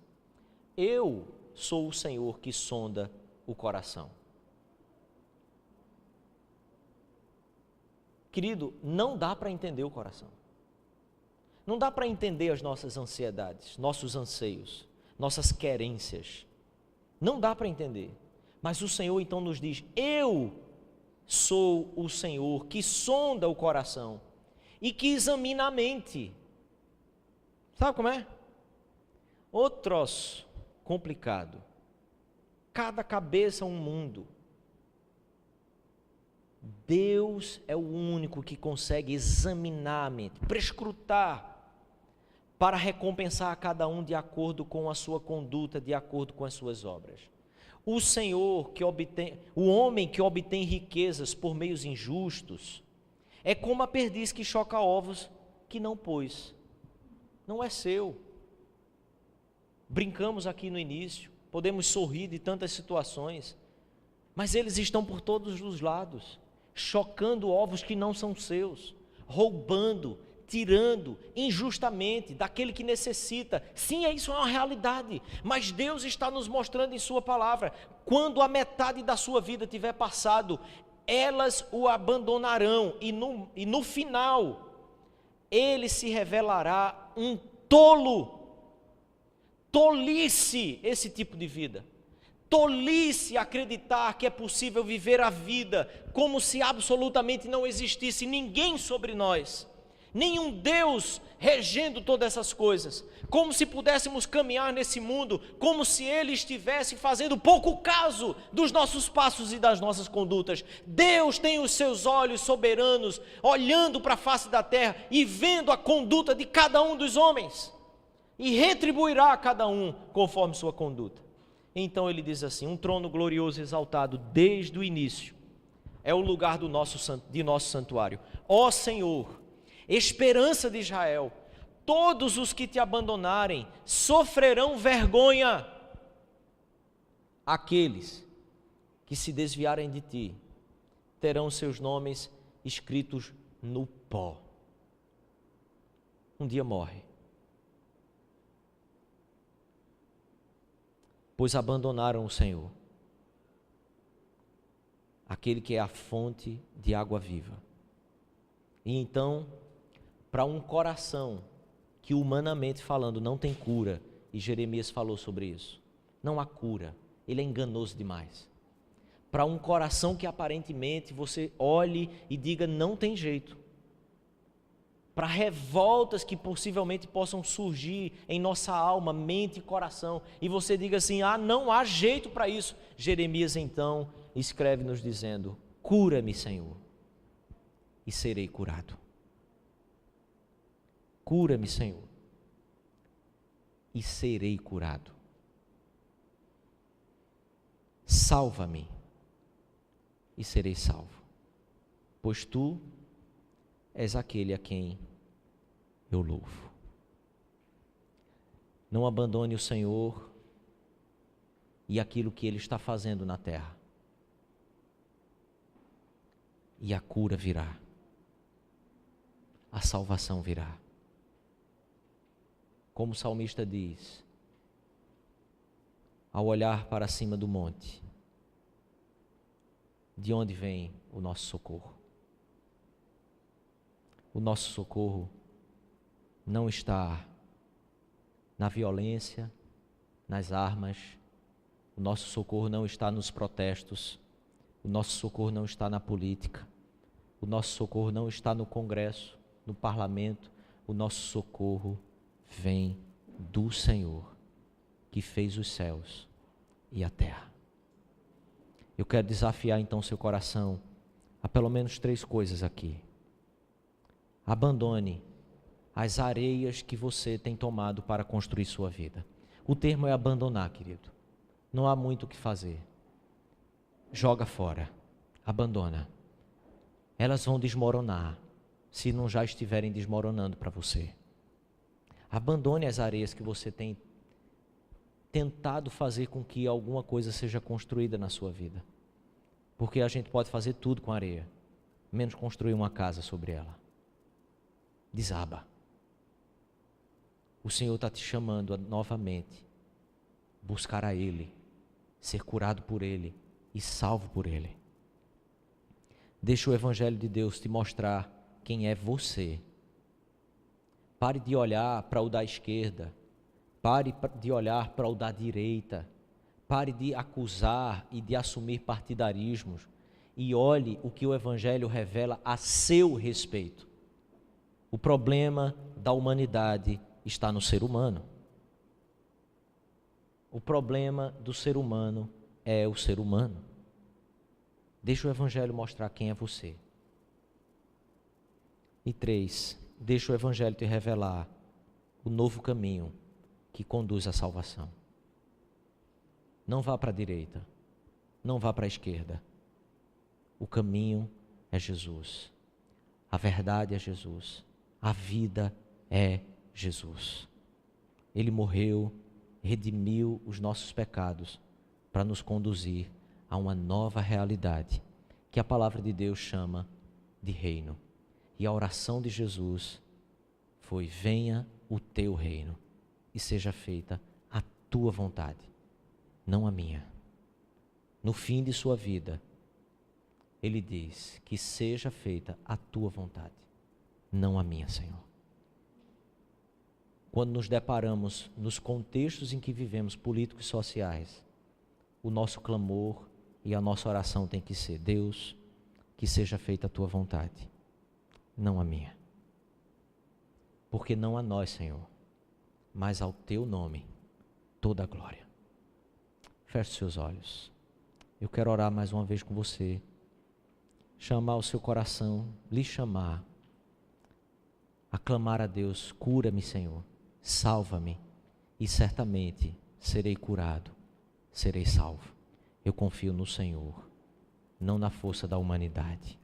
eu sou o Senhor que sonda o coração. Querido, não dá para entender o coração. Não dá para entender as nossas ansiedades, nossos anseios, nossas querências. Não dá para entender. Mas o Senhor então nos diz: eu sou o Senhor que sonda o coração e que examina a mente. Sabe como é? Outro troço complicado. Cada cabeça é um mundo. Deus é o único que consegue examinar a mente, prescrutar, para recompensar a cada um de acordo com a sua conduta, de acordo com as suas obras. O Senhor o homem que obtém riquezas por meios injustos, é como a perdiz que choca ovos que não pôs. Não é seu. Brincamos aqui no início, podemos sorrir de tantas situações, mas eles estão por todos os lados, chocando ovos que não são seus, roubando, tirando injustamente daquele que necessita. Sim, isso é uma realidade, mas Deus está nos mostrando em sua palavra, quando a metade da sua vida tiver passado, elas o abandonarão, e no final, ele se revelará um tolo. Tolice esse tipo de vida. Tolice acreditar que é possível viver a vida como se absolutamente não existisse ninguém sobre nós, nenhum Deus regendo todas essas coisas, como se pudéssemos caminhar nesse mundo, como se Ele estivesse fazendo pouco caso dos nossos passos e das nossas condutas. Deus tem os seus olhos soberanos, olhando para a face da terra e vendo a conduta de cada um dos homens, e retribuirá a cada um conforme sua conduta. Então ele diz assim: um trono glorioso e exaltado desde o início é o lugar de nosso santuário. Ó Senhor, esperança de Israel, todos os que te abandonarem sofrerão vergonha. Aqueles que se desviarem de ti terão seus nomes escritos no pó. Um dia morre, pois abandonaram o Senhor, aquele que é a fonte de água viva. E então, para um coração que humanamente falando não tem cura, e Jeremias falou sobre isso, não há cura, ele é enganoso demais. Para um coração que aparentemente você olhe e diga não tem jeito, para revoltas que possivelmente possam surgir em nossa alma, mente e coração, e você diga assim: não há jeito para isso. Jeremias então escreve nos dizendo: cura-me, Senhor, e serei curado. Cura-me, Senhor, e serei curado. Salva-me, e serei salvo, pois tu és aquele a quem eu louvo. Não abandone o Senhor e aquilo que Ele está fazendo na terra, e a cura virá, a salvação virá. Como o salmista diz, ao olhar para cima do monte, de onde vem o nosso socorro? O nosso socorro não está na violência, nas armas, o nosso socorro não está nos protestos, o nosso socorro não está na política, o nosso socorro não está no Congresso, no parlamento, o nosso socorro vem do Senhor, que fez os céus e a terra. Eu quero desafiar então seu coração a pelo menos 3 coisas aqui. Abandone as areias que você tem tomado para construir sua vida. O termo é abandonar, querido. Não há muito o que fazer. Joga fora, abandona. Elas vão desmoronar, se não já estiverem desmoronando para você. Abandone as areias que você tem tentado fazer com que alguma coisa seja construída na sua vida. Porque a gente pode fazer tudo com areia, menos construir uma casa sobre ela. Desaba. O Senhor está te chamando a novamente buscar a Ele, ser curado por Ele e salvo por Ele. Deixa o Evangelho de Deus te mostrar quem é você. Pare de olhar para o da esquerda, pare de olhar para o da direita, pare de acusar e de assumir partidarismos e olhe o que o Evangelho revela a seu respeito. O problema da humanidade está no ser humano. O problema do ser humano é o ser humano. Deixa o Evangelho mostrar quem é você. E 3, deixa o Evangelho te revelar o novo caminho que conduz à salvação. Não vá para a direita, não vá para a esquerda. O caminho é Jesus. A verdade é Jesus. A vida é Jesus. Ele morreu, redimiu os nossos pecados para nos conduzir a uma nova realidade que a palavra de Deus chama de reino. E a oração de Jesus foi: venha o teu reino e seja feita a tua vontade, não a minha. No fim de sua vida, ele diz que seja feita a tua vontade, não a minha, Senhor. Quando nos deparamos nos contextos em que vivemos, políticos e sociais, o nosso clamor e a nossa oração tem que ser: Deus, que seja feita a tua vontade, não a minha. Porque não a nós, Senhor, mas ao teu nome toda a glória. Feche seus olhos. Eu quero orar mais uma vez com você. Chamar o seu coração, lhe chamar, aclamar a Deus: cura-me, Senhor, salva-me, e certamente serei curado, serei salvo. Eu confio no Senhor, não na força da humanidade.